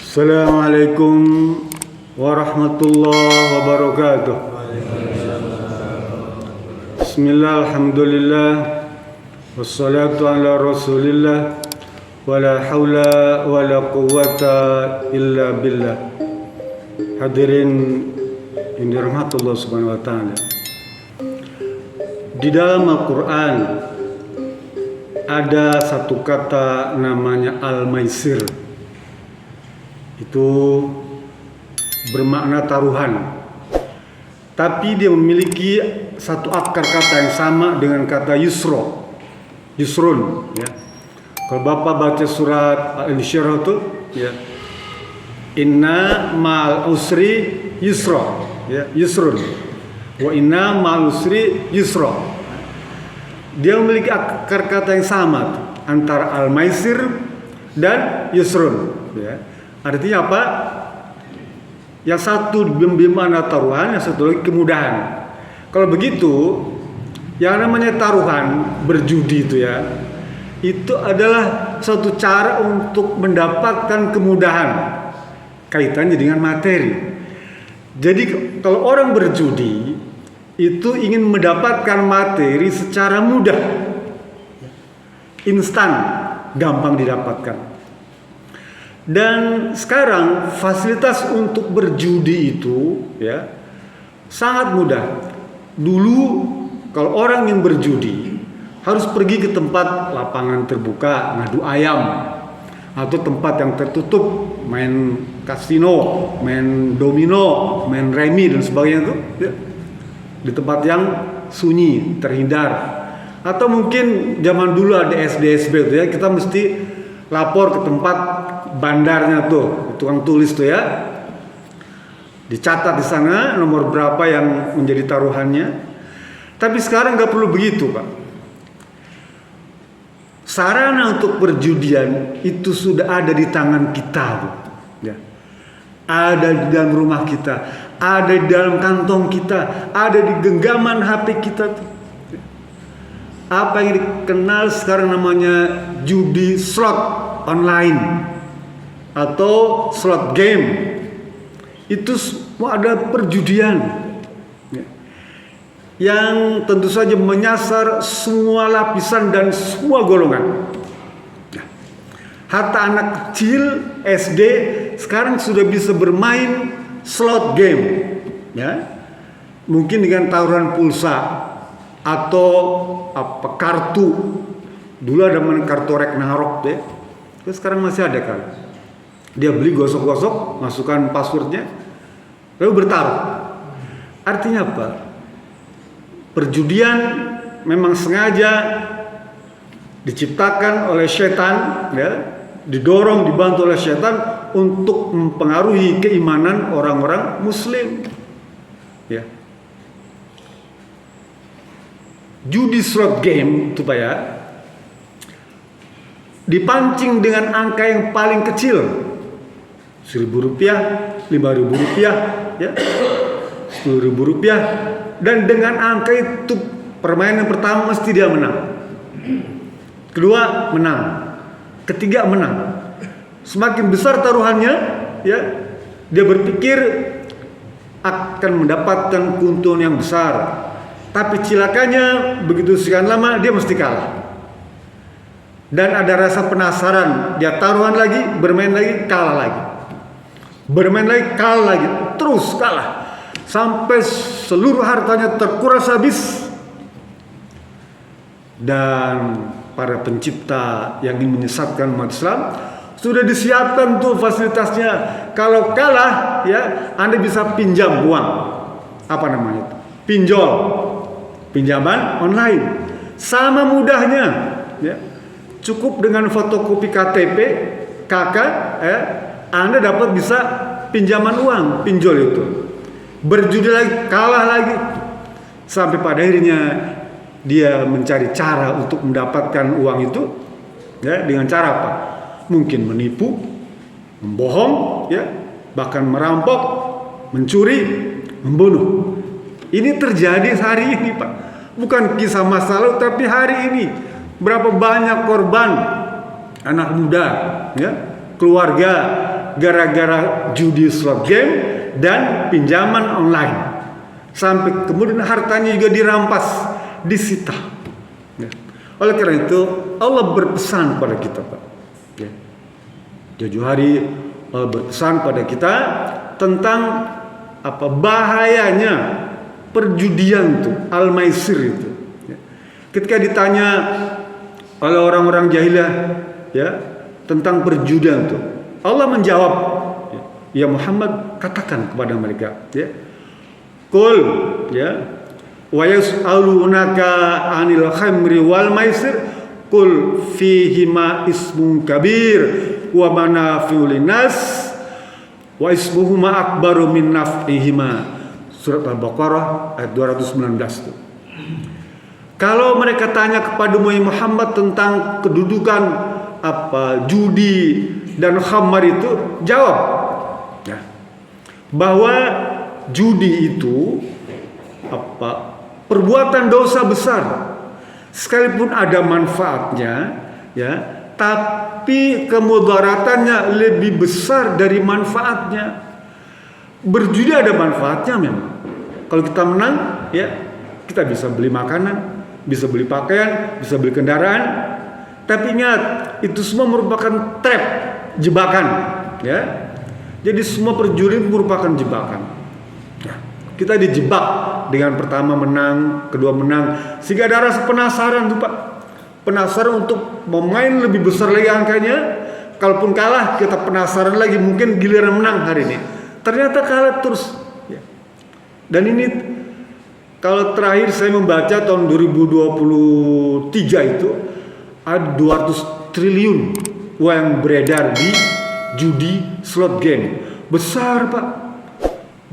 Assalamualaikum warahmatullahi wabarakatuh. Bismillah, alhamdulillah, wassalatu ala rasulillah, wala hawla wala quwwata illa billah. Hadirin yang dirahmati Allah subhanahu wa ta'ala, di dalam Al-Quran ada satu kata namanya al-maisir. Itu bermakna taruhan, tapi dia memiliki satu akar kata yang sama dengan kata yusrun, ya. Kalau Bapak baca surat Al-Insyirah itu, ya, inna ma'al usri yusra, ya, yusrun, wa inna ma'al usri yusra. Dia memiliki akar kata yang sama antara al-maisir dan yusrun, ya. Artinya apa? Yang satu bermakna taruhan, yang satu lagi kemudahan. Kalau begitu, yang namanya taruhan, berjudi itu, ya, itu adalah suatu cara untuk mendapatkan kemudahan kaitannya dengan materi. Jadi kalau orang berjudi itu ingin mendapatkan materi secara mudah, instan, gampang didapatkan. Dan sekarang fasilitas untuk berjudi itu, ya, sangat mudah. Dulu kalau orang yang berjudi harus pergi ke tempat lapangan terbuka, ngadu ayam, atau tempat yang tertutup, main kasino, main domino, main remi dan sebagainya itu, ya, di tempat yang sunyi, terhindar. Atau mungkin zaman dulu ada SDSB itu, ya, kita mesti lapor ke tempat bandarnya tuh, tukang tulis tuh, ya, dicatat di sana nomor berapa yang menjadi taruhannya. Tapi sekarang nggak perlu begitu, Pak. Sarana untuk perjudian itu sudah ada di tangan kita, ya. Ada di dalam rumah kita, ada di dalam kantong kita, ada di genggaman HP kita tuh. Apa yang dikenal sekarang namanya judi slot online atau slot game, itu semua ada perjudian, ya, yang tentu saja menyasar semua lapisan dan semua golongan. Hatta anak kecil SD sekarang sudah bisa bermain slot game, ya, mungkin dengan taruhan pulsa atau apa, kartu. Dulu ada kartu Ragnarok, deh. Sekarang masih ada kan. Dia beli, gosok-gosok, masukkan passwordnya, lalu bertaruh. Artinya apa? Perjudian memang sengaja diciptakan oleh setan, ya, didorong, dibantu oleh setan untuk mempengaruhi keimanan orang-orang Muslim, ya. Judi slot game itu, Pak, ya, dipancing dengan angka yang paling kecil, Rp1.000, Rp5.000, ya, Rp10.000, dan dengan angka itu permainan pertama mesti dia menang, kedua menang, ketiga menang. Semakin besar taruhannya, ya, dia berpikir akan mendapatkan keuntungan yang besar. Tapi cilakanya begitu sekian lama dia mesti kalah. Dan ada rasa penasaran, dia taruhan lagi, bermain lagi, kalah lagi. Bermain lagi, kalah lagi, terus kalah. Sampai seluruh hartanya terkuras habis. Dan para pencipta yang ingin menyesatkan umat Islam sudah disiapkan tuh fasilitasnya. Kalau kalah, ya, Anda bisa pinjam uang. Apa namanya itu? Pinjol. Pinjaman online. Sama mudahnya, ya. Cukup dengan fotokopi KTP, KK, ya, Anda dapat bisa pinjaman uang, pinjol itu. Berjudi lagi, kalah lagi. Sampai pada akhirnya dia mencari cara untuk mendapatkan uang itu, ya, dengan cara apa? Mungkin menipu, membohong, ya, bahkan merampok, mencuri, membunuh. Ini terjadi hari ini, Pak. Bukan kisah masa lalu, tapi hari ini. Berapa banyak korban anak muda, ya, keluarga gara-gara judi slot game dan pinjaman online. Sampai kemudian hartanya juga dirampas, disita. Ya. Oleh karena itu Allah berpesan pada kita, Pak. Ya. Jauh hari Allah berpesan pada kita tentang bahayanya perjudian itu, al-maisir itu. Ya. Ketika ditanya oleh orang-orang jahiliyah ya tentang perjudian itu, Allah menjawab, ya Muhammad, katakan kepada mereka, ya, qul ya wa yas'alunaka 'anil khamri wal maisir qul fihima ismun kabir wa manafi'u linnas wa ismuhuma akbaru min naf'ihima. Surat Al-Baqarah ayat 219 itu. Kalau mereka tanya kepada Muhammad tentang kedudukan judi dan khamar itu, jawab ya, bahwa judi itu perbuatan dosa besar, sekalipun ada manfaatnya ya, tapi kemudaratannya lebih besar dari manfaatnya. Berjudi ada manfaatnya memang. Kalau kita menang ya, kita bisa beli makanan, bisa beli pakaian, bisa beli kendaraan. Tapi ingat, itu semua merupakan trap, jebakan ya. Jadi semua perjudian merupakan jebakan ya. Kita dijebak dengan pertama menang, kedua menang, sehingga ada rasa penasaran tuh Pak. Penasaran untuk memain lebih besar lagi angkanya. Kalaupun kalah, kita penasaran lagi, mungkin giliran menang hari ini. Ternyata kalah terus ya. Dan ini kalau terakhir saya membaca tahun 2023 itu ada 200 triliun uang yang beredar di judi slot game. Besar Pak.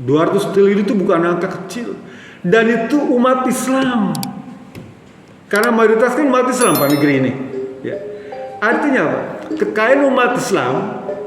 200 triliun itu bukan angka kecil. Dan itu umat Islam. Karena mayoritas kan umat Islam Pak negeri ini ya. Artinya apa? Kekayaan umat Islam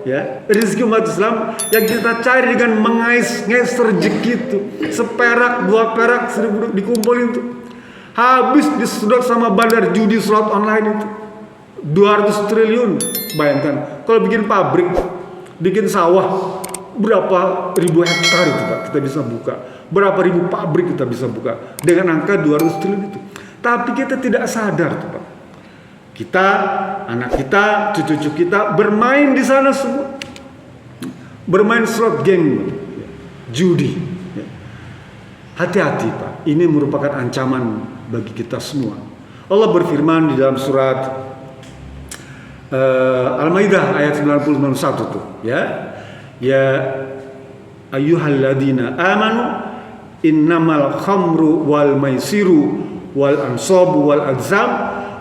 ya, rezeki umat Islam yang kita cari dengan mengais-ngais rezeki itu, seperak, 2 perak, 1000 dikumpulin itu, habis disedot sama bandar judi slot online itu 200 triliun. Bayangkan kalau bikin pabrik, bikin sawah, berapa ribu hektar itu Pak kita bisa buka, berapa ribu pabrik kita bisa buka dengan angka 200 triliun itu. Tapi kita tidak sadar tuh Pak. Kita, anak kita, cucu-cucu kita bermain di sana semua. Bermain slot game, judi. Hati-hati Pak, ini merupakan ancaman bagi kita semua. Allah berfirman di dalam surat Al-Maidah ayat 91 tuh, ya. Ya ayyuhalladzina amanu innamal khamru wal maisiru wal ansabu wal azam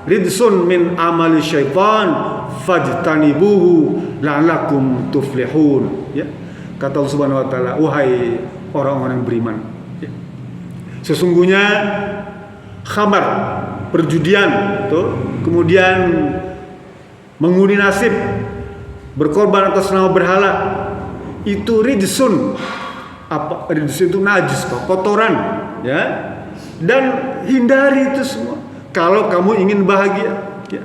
ridsun min amali syaitan fajtanibuhu la'allakum tuflihun ya. Kata Allah Subhanahu wa taala, wahai orang-orang beriman ya, sesungguhnya khamar, perjudian tuh, kemudian mengundi nasib, berkorban atas nama berhala, itu ridsun. Ridsun itu najis Pak, kotoran ya. Dan hindari itu semua kalau kamu ingin bahagia ya.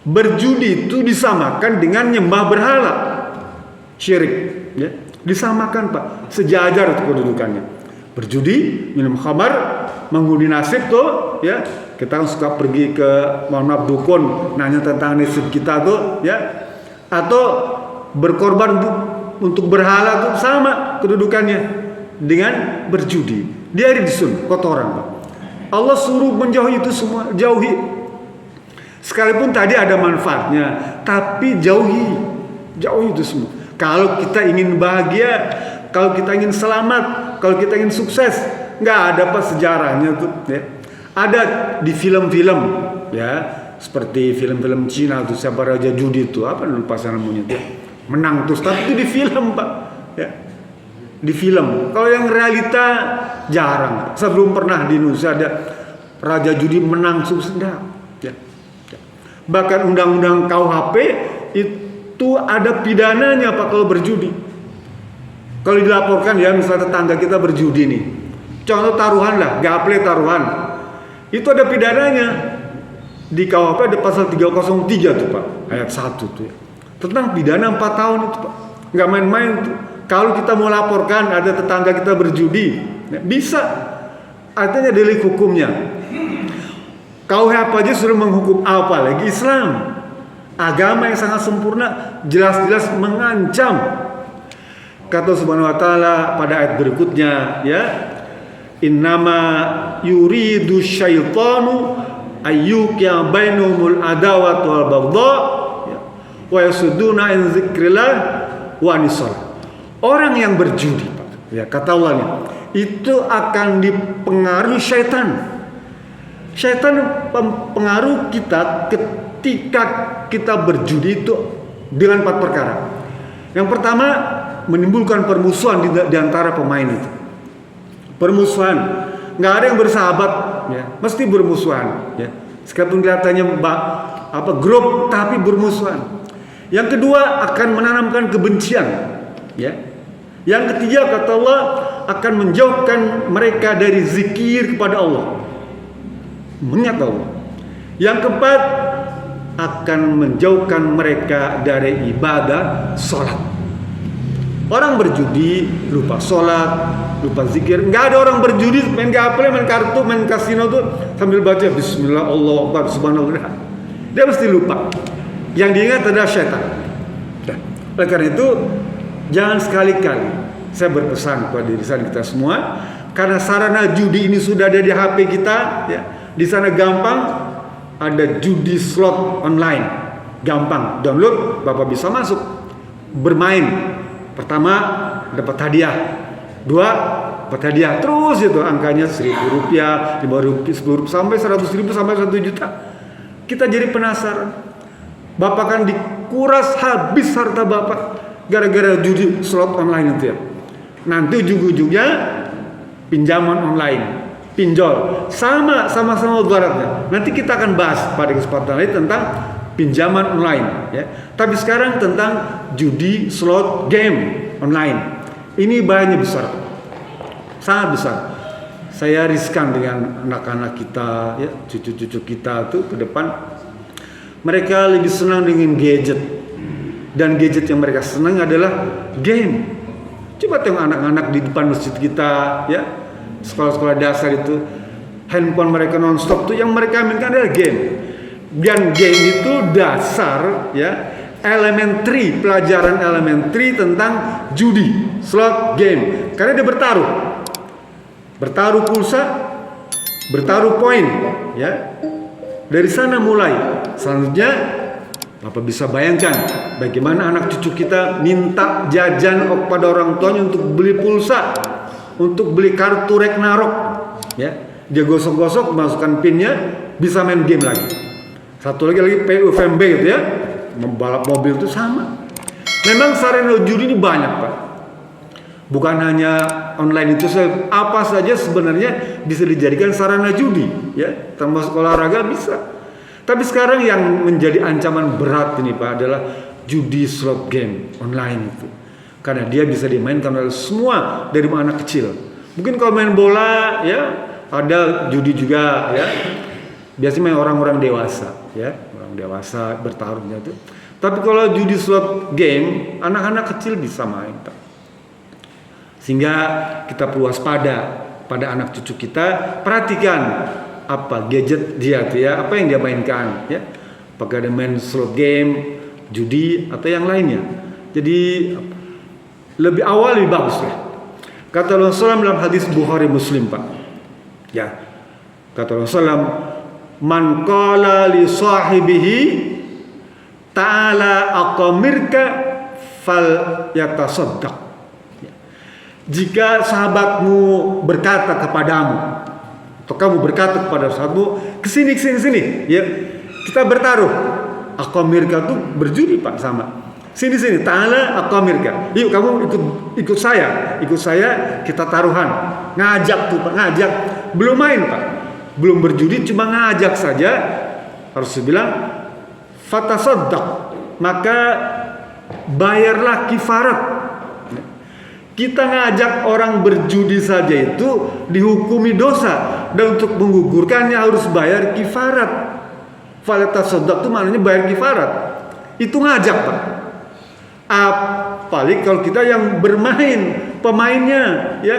Berjudi itu disamakan dengan nyembah berhala, syirik ya. Disamakan Pak, sejajar itu kedudukannya. Berjudi, minum khamar, mengundi nasib tuh ya. Kita suka pergi ke dukun, nanya tentang nasib kita tuh ya. Atau berkorban untuk berhala tuh sama kedudukannya dengan berjudi. Dia ridsun, kotoran Pak. Allah suruh menjauhi itu semua, jauhi. Sekalipun tadi ada manfaatnya, tapi jauhi itu semua. Kalau kita ingin bahagia, kalau kita ingin selamat, kalau kita ingin sukses, nggak ada Pak sejarahnya tuh ya. Ada di film-film ya, seperti film-film Cina tuh, siapa raja judi itu, apa lupa saya namanya tuh, menang terus, tapi itu di film Pak ya. Di film. Kalau yang realita jarang. Saya belum pernah di Indonesia ada raja judi menang sukses ya. Bahkan undang-undang KUHP itu ada pidananya Pak kalau berjudi. Kalau dilaporkan ya, misalnya tetangga kita berjudi nih, contoh taruhan lah, gaple taruhan, itu ada pidananya. Di KUHP ada pasal 303 tuh Pak, ayat 1 tuh ya. tentang pidana 4 tahun itu Pak. Nggak main-main tuh. Kalau kita mau laporkan ada tetangga kita berjudi, bisa. Artinya delik hukumnya. KUHP aja sudah menghukum, apa lagi Islam? Agama yang sangat sempurna, jelas-jelas mengancam. Kata Subhanahu wa taala pada ayat berikutnya, ya. Innama yuridu syaitanu ayyuqi'a bainahumul adawata wal baghdha wa yasudduna an dzikrillah wa anis-shalah. Orang yang berjudi, Pak, ya kata Allah nih, itu akan dipengaruhi syaitan. Syaitan mempengaruhi kita ketika kita berjudi itu dengan 4 perkara. Yang pertama, menimbulkan permusuhan di antara pemain itu. Permusuhan, nggak ada yang bersahabat, ya, mesti bermusuhan, ya. Sekalipun kelihatannya grup, tapi bermusuhan. Yang kedua, akan menanamkan kebencian, ya. Yang ketiga, kata Allah, akan menjauhkan mereka dari zikir kepada Allah, mengingat Allah. Yang keempat, akan menjauhkan mereka dari ibadah sholat. Orang berjudi lupa sholat, lupa zikir. Nggak ada orang berjudi main gaple, main kartu, main kasino tuh sambil baca Bismillah, Allah Akbar, Subhanallah. Dia mesti lupa. Yang diingat adalah syaitan. Oleh karena itu, jangan sekali-kali, saya berpesan kepada diri kita semua, karena sarana judi ini sudah ada di HP kita, ya. Di sana gampang, ada judi slot online, gampang download, Bapak bisa masuk bermain. Pertama dapat hadiah, 2 dapat hadiah, terus itu angkanya Rp1.000, Rp5.000, Rp10.000 sampai Rp100.000 sampai Rp1.000.000. Kita jadi penasaran. Bapak kan dikuras habis harta Bapak gara-gara judi slot online itu, ya. Nanti ujung-ujungnya pinjaman online, pinjol, sama-sama baratnya. Nanti kita akan bahas pada kesempatan lain tentang pinjaman online, ya. Tapi sekarang tentang judi slot game online. Ini bahayanya besar, sangat besar. Saya riskan dengan anak-anak kita, ya, cucu-cucu kita tuh ke depan. Mereka lebih senang dengan gadget, dan gadget yang mereka senang adalah game. Coba tengok anak-anak di depan masjid kita, ya, sekolah-sekolah dasar itu, handphone mereka nonstop tuh yang mereka mainkan adalah game. Dan game itu dasar, ya, elementary, pelajaran elementary tentang judi, slot game. Karena dia bertaruh pulsa, bertaruh poin, ya. Dari sana mulai. Selanjutnya, Bapak bisa bayangkan bagaimana anak cucu kita minta jajan kepada orang tuanya untuk beli pulsa, untuk beli kartu Ragnarok, ya. Dia gosok-gosok, masukkan pinnya, bisa main game lagi. Satu lagi PUVMB gitu, ya, membalap mobil itu sama. Memang sarana judi ini banyak, Pak. Bukan hanya online itu, apa saja sebenarnya bisa dijadikan sarana judi, ya, termasuk olahraga bisa. Tapi sekarang yang menjadi ancaman berat ini, Pak, adalah judi slot game online itu. Karena dia bisa dimainkan oleh semua dari anak kecil. Mungkin kalau main bola, ya, ada judi juga, ya. Biasanya main orang-orang dewasa, ya, orang dewasa bertarungnya itu. Tapi kalau judi slot game, anak-anak kecil bisa main, Pak. Sehingga kita perlu waspada pada anak cucu kita. Perhatikan apa gadget dia, ya, apa yang dia mainkan, ya. Apakah dia main slot game, judi, atau yang lainnya. Jadi lebih awal lebih bagus, ya. Kata Rasulullah dalam hadis Bukhari Muslim, Pak, ya. Kata Rasulullah, man qala li sahibihi ta'ala aqamirka fal yatasaddaq. Jika sahabatmu berkata kepadamu, atau kamu berkata kepada sahabatmu, kesini, ya, kita bertaruh. Aqamirka itu berjudi, Pak, sama. Sini, ta'ala aqamirka. Yuk kamu ikut saya, kita taruhan. Ngajak tuh, Pak, ngajak. Belum main, Pak. Belum berjudi, cuma ngajak saja. Harus bilang fatasaddaq, maka bayarlah kifarat. Kita ngajak orang berjudi saja itu dihukumi dosa, dan untuk menggugurkannya harus bayar kifarat. Fatasaddaq itu maknanya bayar kifarat. Itu ngajak, Pak. Apalagi kalau kita yang bermain, pemainnya, ya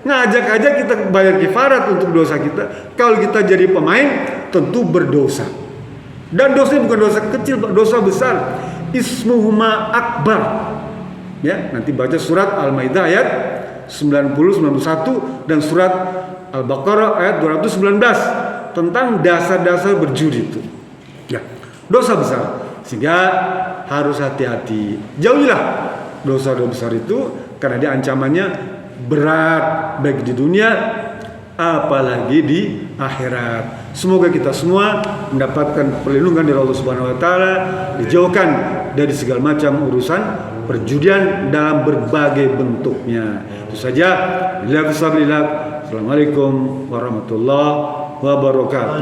ngajak aja kita bayar kifarat untuk dosa kita. Kalau kita jadi pemain, tentu berdosa. Dan dosanya bukan dosa kecil, dosa besar. Ismuhuma akbar. Ya, nanti baca surat Al-Maidah ayat 90, 91 dan surat Al-Baqarah ayat 219 tentang dasar-dasar berjudi itu. Ya, dosa besar. Sehingga harus hati-hati. Jauhilah dosa-dosa besar itu karena dia ancamannya berat baik di dunia apalagi di akhirat. Semoga kita semua mendapatkan perlindungan dari Allah Subhanahu wa taala, dijauhkan dari segala macam urusan perjudian dalam berbagai bentuknya. Itu saja. Assalamualaikum warahmatullahi wabarakatuh.